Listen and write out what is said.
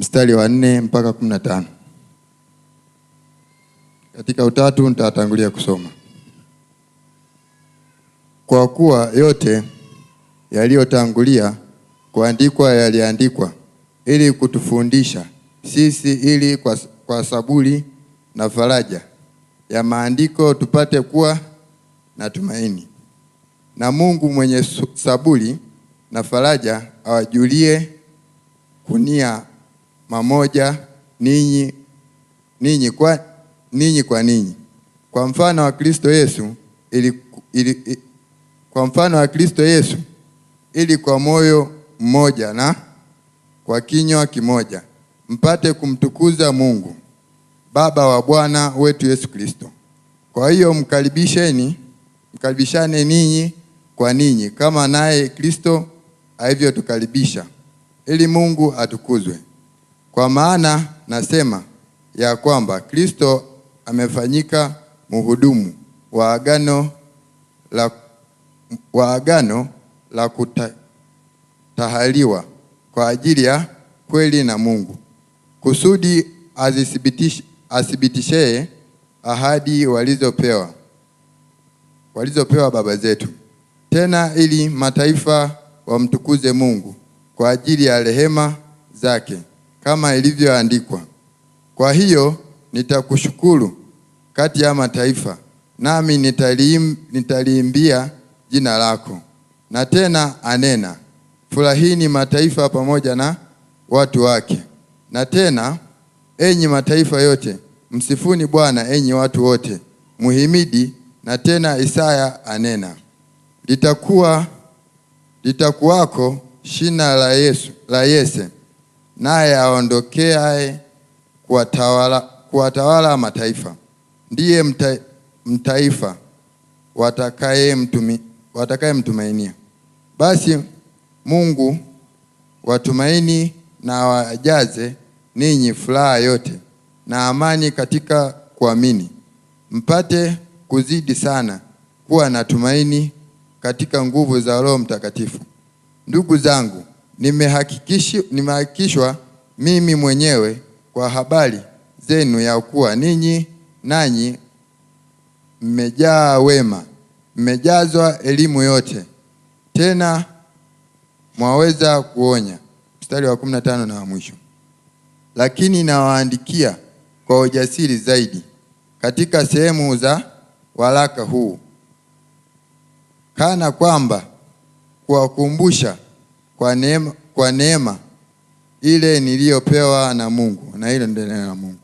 mstari wa 4 mpaka 15. Katika utatu nitatangulia kusoma. Kwa kuwa yote yaliyotangulia kuandikwa yaliandikwa ili kutufundisha sisi, ili kwa saburi na faraja ya maandiko tupate kuwa na tumaini. Na Mungu mwenye saburi na faraja awajulie kunia mamoja ninyi kwa ninyi, kwa mfano wa Kristo Yesu, ili kwa moyo mmoja na kwa kinywa kimoja mpate kumtukuza Mungu Baba wa Bwana wetu Yesu Kristo. Kwa hiyo mkaribishane ninyi kwa ninyi, kama naye Kristo alivyotukaribisha, ili Mungu atukuzwe. Kwa maana nasema ya kwamba Kristo amefanyika mhudumu wa agano la kutahaliwa kwa ajili ya kweli na Mungu, kusudi athibitishe ahadi walizopewa baba zetu, tena ili mataifa wamtukuze Mungu kwa ajili ya rehema zake, kama ilivyoandikwa, kwa hiyo nitakushukuru kati ya mataifa, nami nitaliimbia jina lako. Na tena anena, furahini mataifa pamoja na watu wake. Na tena, enyi mataifa yote, msifuni Bwana, enyi watu wote, muhimidi. Na tena Isaya anena, litakuwako shina la Yese, naye aondokeaye kuwatawala mataifa. Ndiye mtaifa watakaye mtumainia. Basi Mungu watumaini na wajaze ninyi furaha yote na amani katika kuamini, mpate kuzidi sana kuwa na tumaini katika nguvu za Roho Mtakatifu. Ndugu zangu, nimehakikishwa mimi mwenyewe kwa habari zenu ya kuwa ninyi nanyi mmejaa wema, mmejazwa elimu yote, tena mwaweza kuonya. Mstari wa 15 na wa mwisho. Lakini nawaandikia kwa ujasiri zaidi katika sehemu za waraka huu, kana kwamba kuwakumbusha kwa neema ile niliyopewa na Mungu. Na hilo ndio neno la Mungu.